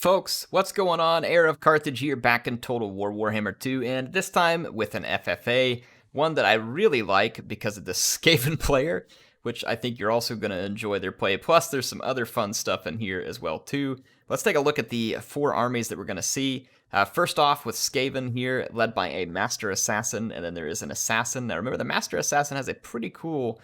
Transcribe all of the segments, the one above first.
Folks, what's going on? HeirofCarthage here, back in Total War Warhammer 2, and this time with an FFA, one that I really like because of the Skaven player, which I think you're also going to enjoy their play. Plus, there's some other fun stuff in here as well, too. Let's take a look at the four armies that we're going to see. First off, with Skaven here, led by a Master Assassin, and then there is an Assassin. Now, remember, the Master Assassin has a pretty cool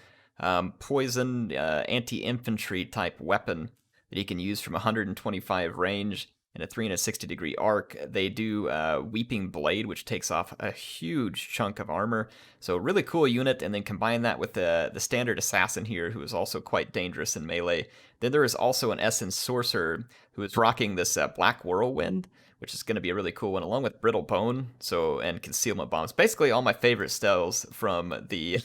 poison anti-infantry type weapon that he can use from 125 range in a 360-degree arc. They do Weeping Blade, which takes off a huge chunk of armor. So really cool unit, and then combine that with the standard assassin here, who is also quite dangerous in melee. Then there is also an Essence Sorcerer, who is rocking this Black Whirlwind, which is going to be a really cool one, along with Brittle Bone and Concealment Bombs. Basically all my favorite spells from the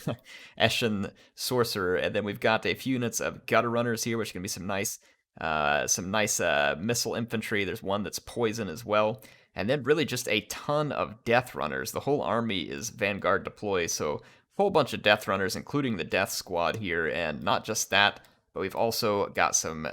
Eshin Sorcerer. And then we've got a few units of Gutter Runners here, which are going to be some nice missile infantry. There's one that's poison as well. And then really just a ton of Death Runners. The whole army is Vanguard deploy, so a whole bunch of Death Runners, including the Death Squad here. And not just that, but we've also got some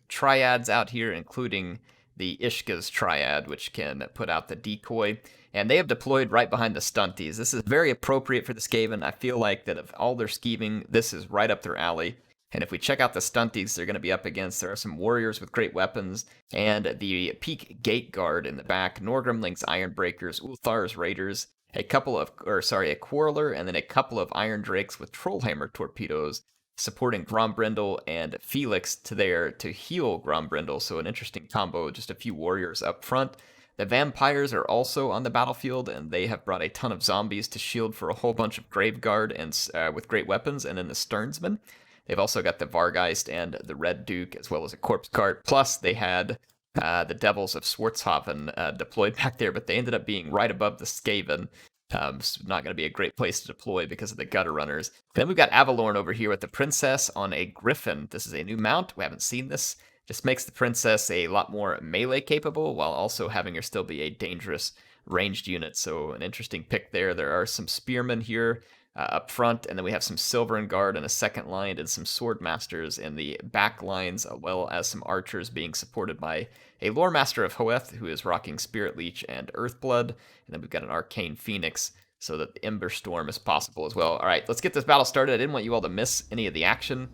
Triads out here, including the Ishka's Triad, which can put out the decoy. And they have deployed right behind the Stunties. This is very appropriate for the Skaven. I feel like that of all their scheming, this is right up their alley. And if we check out the Stunties they're going to be up against, there are some warriors with great weapons, and the Peak Gate Guard in the back, Norgrimling's Ironbreakers, Ulthar's Raiders, a Quarreler, and then a couple of Iron Drakes with Trollhammer torpedoes, supporting Grombrindle and Felix to heal Grombrindle, so an interesting combo, just a few warriors up front. The Vampires are also on the battlefield, and they have brought a ton of zombies to shield for a whole bunch of Graveguard and with great weapons, and then the Stearnsmen. They've also got the Vargeist and the Red Duke, as well as a Corpse Cart. Plus, they had the Devils of Swartzhofen deployed back there, but they ended up being right above the Skaven. It's not going to be a great place to deploy because of the Gutter Runners. Then we've got Avalorn over here with the Princess on a Griffin. This is a new mount. We haven't seen this. Just makes the Princess a lot more melee capable, while also having her still be a dangerous ranged unit. So an interesting pick there. There are some Spearmen here up front, and then we have some Silvern Guard in a second line, and some Sword Masters in the back lines, as well as some archers being supported by a Lore Master of Hoeth, who is rocking Spirit Leech and Earthblood, and then we've got an Arcane Phoenix, so that the Ember Storm is possible as well. Alright, let's get this battle started. I didn't want you all to miss any of the action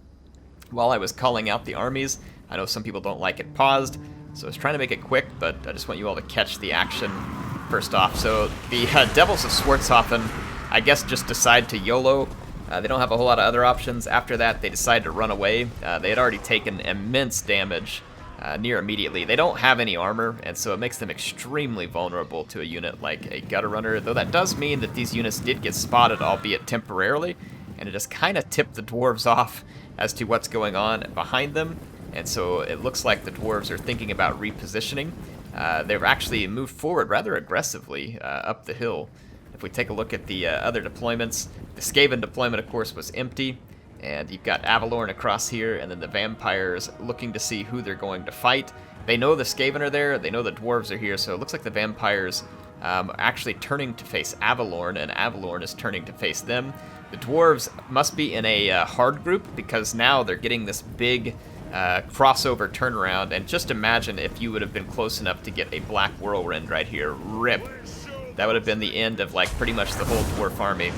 while I was calling out the armies. I know some people don't like it paused, so I was trying to make it quick, but I just want you all to catch the action first off. So the Devils of Swartzhofen, I guess, just decide to YOLO. They don't have a whole lot of other options. After that, they decide to run away. They had already taken immense damage near immediately. They don't have any armor, and so it makes them extremely vulnerable to a unit like a Gutter Runner, though that does mean that these units did get spotted, albeit temporarily, and it has kind of tipped the Dwarves off as to what's going on behind them, and so it looks like the Dwarves are thinking about repositioning. They've actually moved forward rather aggressively up the hill. If we take a look at the other deployments, the Skaven deployment, of course, was empty. And you've got Avalorn across here, and then the Vampires looking to see who they're going to fight. They know the Skaven are there, they know the Dwarves are here, so it looks like the Vampires are actually turning to face Avalorn, and Avalorn is turning to face them. The Dwarves must be in a hard group, because now they're getting this big crossover turnaround, and just imagine if you would have been close enough to get a Black Whirlwind right here. RIP. That would have been the end of, like, pretty much the whole Dwarf army.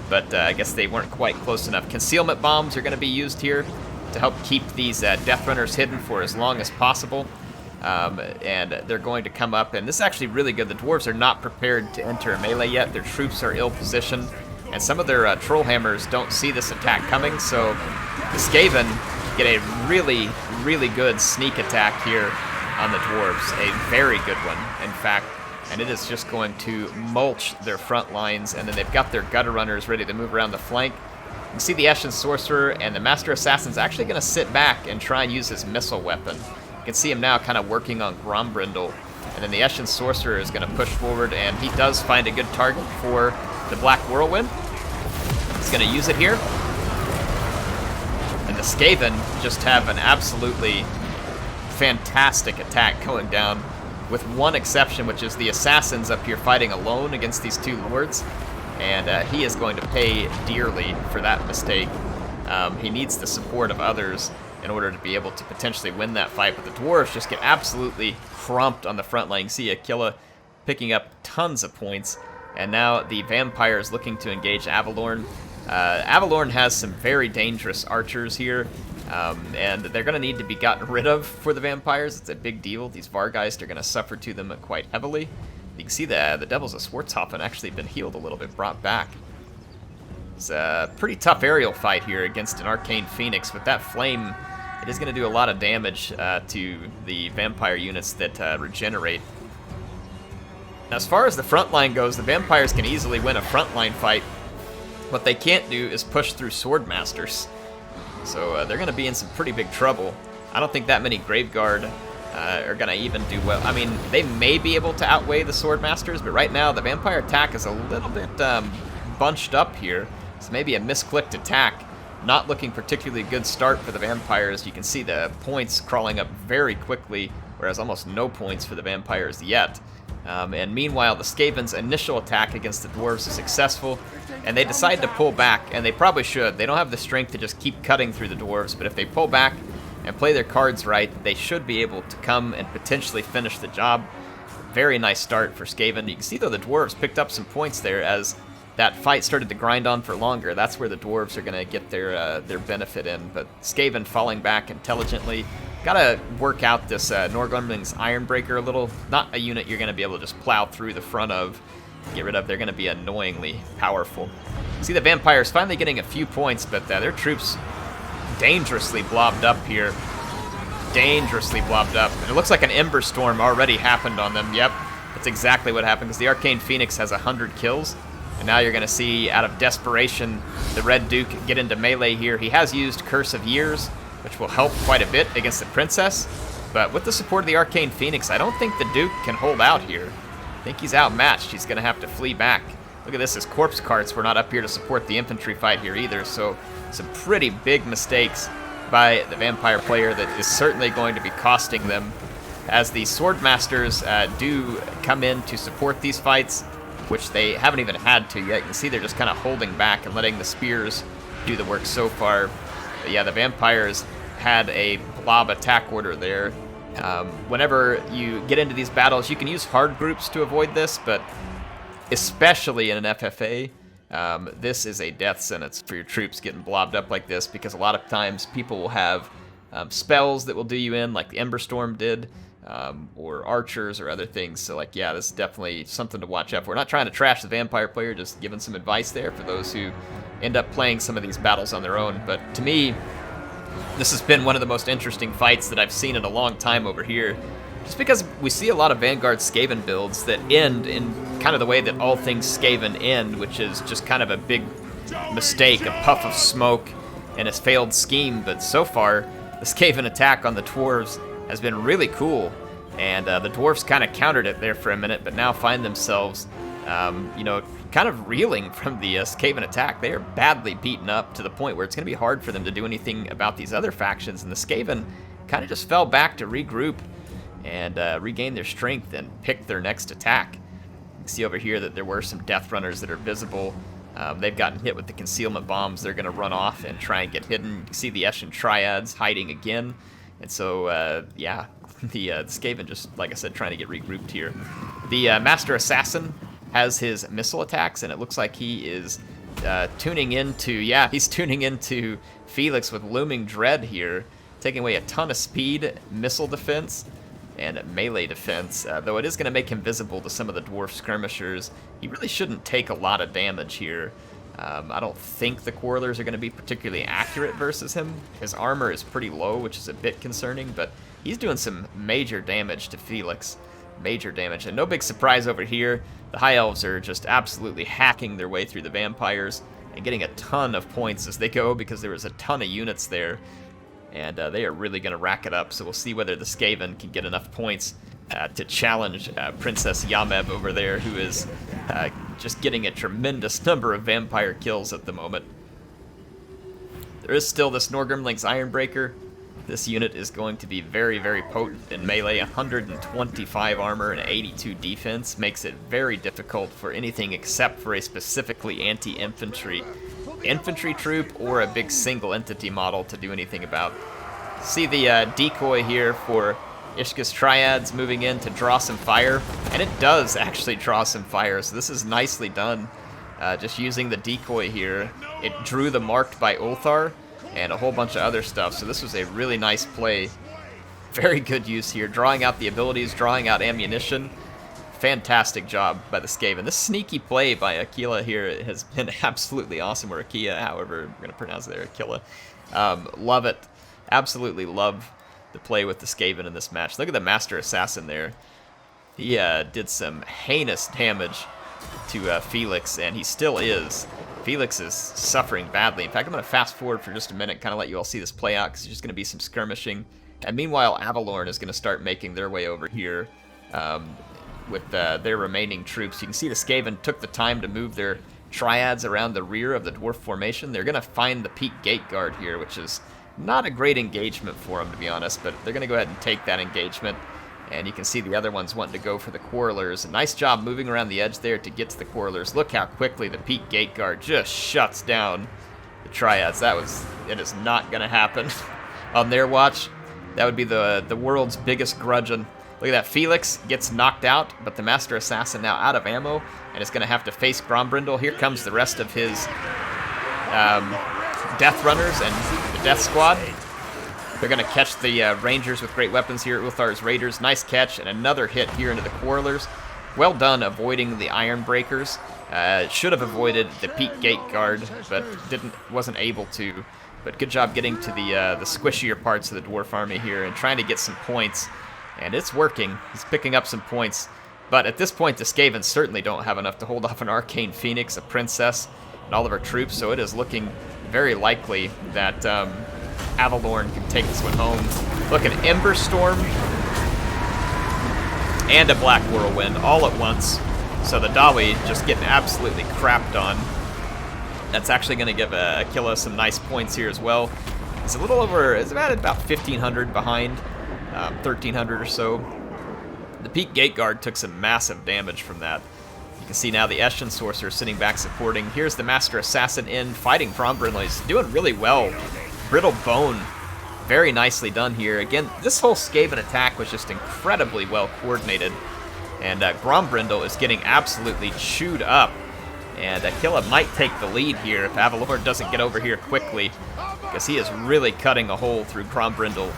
But I guess they weren't quite close enough. Concealment Bombs are going to be used here to help keep these Death Runners hidden for as long as possible. And they're going to come up, and this is actually really good. The Dwarves are not prepared to enter melee yet. Their troops are ill-positioned, and some of their Trollhammers don't see this attack coming, so the Skaven get a really, really good sneak attack here on the Dwarves. A very good one, in fact. And it is just going to mulch their front lines, and then they've got their Gutter Runners ready to move around the flank. You can see the Eshin Sorcerer and the Master Assassin's actually going to sit back and try and use his missile weapon. You can see him now kind of working on Grombrindle, and then the Eshin Sorcerer is going to push forward, and he does find a good target for the Black Whirlwind. He's going to use it here. And the Skaven just have an absolutely fantastic attack going down, with one exception, which is the Assassin's up here fighting alone against these two lords, and he is going to pay dearly for that mistake. He needs the support of others, in order to be able to potentially win that fight. But the dwarves just get absolutely crumped on the front line. See Aquila picking up tons of points. And now the vampires looking to engage Avalorn. Avalorn has some very dangerous archers here, and they're going to need to be gotten rid of for the vampires. It's a big deal. These Vargeist are going to suffer to them quite heavily. You can see the Devils of Schwarzhofen actually been healed a little bit, brought back. It's a pretty tough aerial fight here against an Arcane Phoenix. With that flame, it is going to do a lot of damage to the vampire units that regenerate. As far as the front line goes, the vampires can easily win a frontline fight. What they can't do is push through Swordmasters. So they're going to be in some pretty big trouble. I don't think that many Graveguard are going to even do well. I mean, they may be able to outweigh the Swordmasters, but right now the vampire attack is a little bit bunched up here. So maybe a misclicked attack. Not looking particularly good start for the vampires. You can see the points crawling up very quickly, whereas almost no points for the vampires yet. And meanwhile, the Skaven's initial attack against the dwarves is successful, and they decide to pull back, and they probably should. They don't have the strength to just keep cutting through the dwarves, but if they pull back and play their cards right, they should be able to come and potentially finish the job. Very nice start for Skaven. You can see, though, the dwarves picked up some points there as that fight started to grind on for longer. That's where the dwarves are going to get their benefit in, but Skaven falling back intelligently. Gotta work out this Norgrimling's Ironbreaker a little. Not a unit you're gonna be able to just plow through the front of, get rid of. They're gonna be annoyingly powerful. See the vampires finally getting a few points, but their troops dangerously blobbed up here. Dangerously blobbed up. And it looks like an Ember Storm already happened on them. Yep, that's exactly what happened, because the Arcane Phoenix has 100 kills. And now you're gonna see, out of desperation, the Red Duke get into melee here. He has used Curse of Years, which will help quite a bit against the Princess. But with the support of the Arcane Phoenix, I don't think the Duke can hold out here. I think he's outmatched. He's going to have to flee back. Look at this, his corpse carts were not up here to support the infantry fight here either, so some pretty big mistakes by the vampire player that is certainly going to be costing them, as the Swordmasters do come in to support these fights, which they haven't even had to yet. You can see they're just kind of holding back and letting the spears do the work so far. But yeah, the vampires had a blob attack order there. Whenever you get into these battles, you can use hard groups to avoid this, but especially in an FFA, this is a death sentence for your troops getting blobbed up like this, because a lot of times people will have spells that will do you in, like the Ember Storm did, or archers or other things. So like, yeah, this is definitely something to watch out for. We're not trying to trash the vampire player, just giving some advice there for those who end up playing some of these battles on their own. But to me, this has been one of the most interesting fights that I've seen in a long time over here, just because we see a lot of Vanguard Skaven builds that end in kind of the way that all things Skaven end, which is just kind of a big mistake, a puff of smoke, and a failed scheme. But so far, the Skaven attack on the dwarves has been really cool, and the dwarves kind of countered it there for a minute, but now find themselves, kind of reeling from the Skaven attack. They are badly beaten up to the point where it's going to be hard for them to do anything about these other factions, and the Skaven kind of just fell back to regroup and regain their strength and pick their next attack. You can see over here that there were some Death Runners that are visible. They've gotten hit with the concealment bombs. They're going to run off and try and get hidden. You can see the Eshin Triads hiding again. And so, yeah, the Skaven just, like I said, trying to get regrouped here. The Master Assassin has his missile attacks, and it looks like he is tuning into Felix with Looming Dread here, taking away a ton of speed, missile defense, and melee defense, though it is going to make him visible to some of the dwarf skirmishers. He really shouldn't take a lot of damage here. I don't think the Quarrelers are going to be particularly accurate versus him. His armor is pretty low, which is a bit concerning, but he's doing some major damage to Felix. Major damage. And no big surprise over here. The High Elves are just absolutely hacking their way through the vampires and getting a ton of points as they go, because there was a ton of units there. And they are really going to rack it up. So we'll see whether the Skaven can get enough points to challenge Princess Yameb over there, who is just getting a tremendous number of vampire kills at the moment. There is still this Norgrimling's Ironbreaker. This unit is going to be very, very potent in melee. 125 armor and 82 defense makes it very difficult for anything except for a specifically anti-infantry troop or a big single entity model to do anything about. See the decoy here for Ishka's Triads moving in to draw some fire, and it does actually draw some fire, so this is nicely done. Just using the decoy here, it drew the marked by Ulthar and a whole bunch of other stuff, so this was a really nice play. Very good use here, drawing out the abilities, drawing out ammunition. Fantastic job by the Skaven. This sneaky play by Aquila here has been absolutely awesome, or Akia, however we're going to pronounce it there, Aquila. Love it. Absolutely love the play with the Skaven in this match. Look at the Master Assassin there. He did some heinous damage to Felix, and he still is. Felix is suffering badly. In fact, I'm going to fast forward for just a minute, kind of let you all see this play out, because there's just going to be some skirmishing. And meanwhile, Avalorn is going to start making their way over here with their remaining troops. You can see the Skaven took the time to move their Triads around the rear of the Dwarf formation. They're going to find the Peak Gate Guard here, which is not a great engagement for them, to be honest, but they're going to go ahead and take that engagement. And you can see the other ones wanting to go for the Quarrelers. A nice job moving around the edge there to get to the Quarrelers. Look how quickly the Peak Gate Guard just shuts down the Triads. It is not going to happen on their watch. That would be the world's biggest grudgeon. Look at that, Felix gets knocked out, but the Master Assassin now out of ammo, and is going to have to face Grombrindle. Here comes the rest of his Death Runners and the Death Squad. They're going to catch the Rangers with great weapons here, Ulthar's Raiders. Nice catch, and another hit here into the Quarrelers. Well done avoiding the Iron Breakers. Should have avoided the Peak Gate Guard, but wasn't able to. But good job getting to the squishier parts of the Dwarf army here and trying to get some points. And it's working. He's picking up some points. But at this point, the Skaven certainly don't have enough to hold off an Arcane Phoenix, a Princess, and all of our troops. So it is looking very likely that Avalorn can take this one home. Look, an Ember Storm and a Black Whirlwind all at once. So the Dawi just getting absolutely crapped on. That's actually going to give Aquila some nice points here as well. It's a little over, it's about 1,500 behind, 1,300 or so. The Peak Gate Guard took some massive damage from that. You can see now the Eshin Sorcerer sitting back supporting. Here's the Master Assassin in, fighting Grombrindle. He's doing really well. Brittle Bone, very nicely done here. Again, this whole Skaven attack was just incredibly well coordinated. And Grombrindle is getting absolutely chewed up. And Aquila might take the lead here if Avalorn doesn't get over here quickly, because he is really cutting a hole through Grombrindle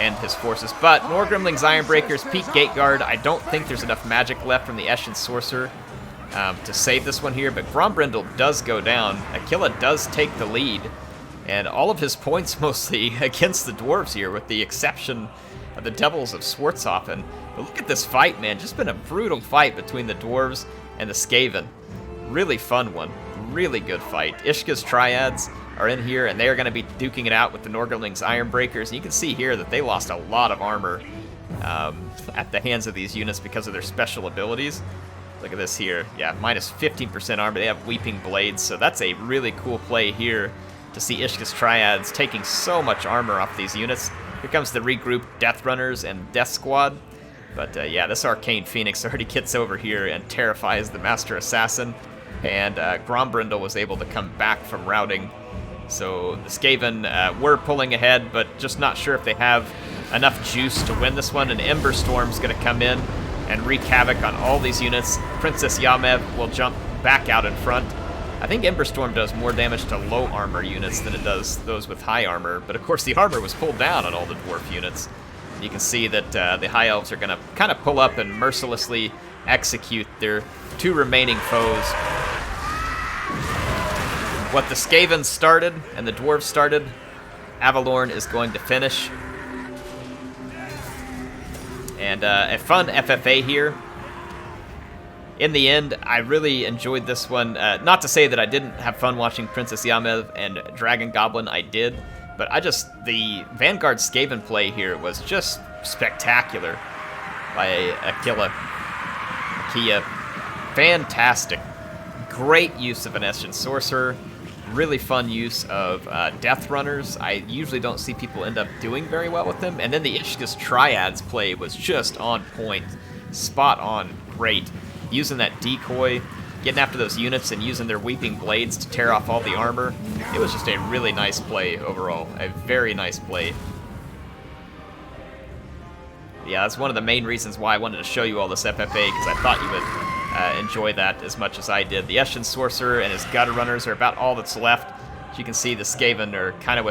and his forces. But Norgrimling's Ironbreakers, Peak Gate Guard, I don't think there's enough magic left from the Eshin Sorcerer to save this one here, but Grombrindle does go down. Aquila does take the lead, and all of his points mostly against the Dwarves here, with the exception of the Devils of Swartzhofen. But look at this fight, man. Just been a brutal fight between the Dwarves and the Skaven. Really fun one. Really good fight. Ishka's Triads are in here, and they are going to be duking it out with the Norgrimling's Ironbreakers. And you can see here that they lost a lot of armor at the hands of these units because of their special abilities. Look at this here. Yeah, minus 15% armor. They have Weeping Blades, so that's a really cool play here to see Ishka's Triads taking so much armor off these units. Here comes the regrouped Death Runners and Death Squad. But yeah, this Arcane Phoenix already gets over here and terrifies the Master Assassin. And Grombrindle was able to come back from routing. So the Skaven were pulling ahead, but just not sure if they have enough juice to win this one. And Ember Storm's going to come in and wreak havoc on all these units. Princess Yamev will jump back out in front. I think Ember Storm does more damage to low armor units than it does those with high armor. But of course the armor was pulled down on all the dwarf units. And you can see that the High Elves are going to kind of pull up and mercilessly execute their two remaining foes. What the Skaven started and the Dwarves started, Avalorn is going to finish. And a fun FFA here. In the end, I really enjoyed this one. Not to say that I didn't have fun watching Princess Yamev and Dragon Goblin, I did. But the Vanguard Skaven play here was just spectacular by Aquila. Fantastic. Great use of an Eshin Sorcerer. Really fun use of Death Runners. I usually don't see people end up doing very well with them. And then the Ishka's Triads play was just on point. Spot on. Great. Using that decoy, getting after those units and using their Weeping Blades to tear off all the armor. It was just a really nice play overall. A very nice play Yeah, that's one of the main reasons why I wanted to show you all this FFA, because I thought you would enjoy that as much as I did. The Eshin Sorcerer and his Gutter Runners are about all that's left. As you can see, the Skaven are kind of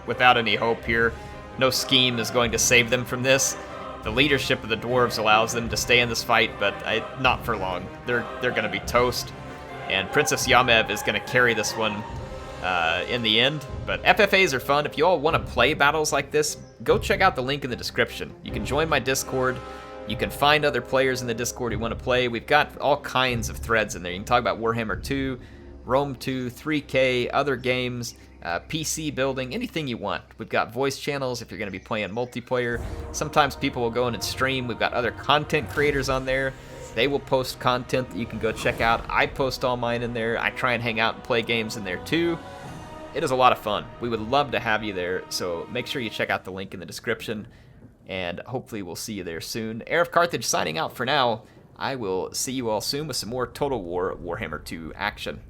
without any hope here. No scheme is going to save them from this. The leadership of the dwarves allows them to stay in this fight, but not for long. They're going to be toast, and Princess Yamev is going to carry this one in the end. But FFAs are fun. If you all want to play battles like this, go check out the link in the description. You can join my Discord. You can find other players in the Discord who want to play. We've got all kinds of threads in there. You can talk about Warhammer 2, Rome 2, 3K, other games, PC building, anything you want. We've got voice channels if you're going to be playing multiplayer. Sometimes people will go in and stream. We've got other content creators on there. They will post content that you can go check out. I post all mine in there. I try and hang out and play games in there too. It is a lot of fun. We would love to have you there, so make sure you check out the link in the description, and hopefully we'll see you there soon. HeirofCarthage signing out for now. I will see you all soon with some more Total War Warhammer 2 action.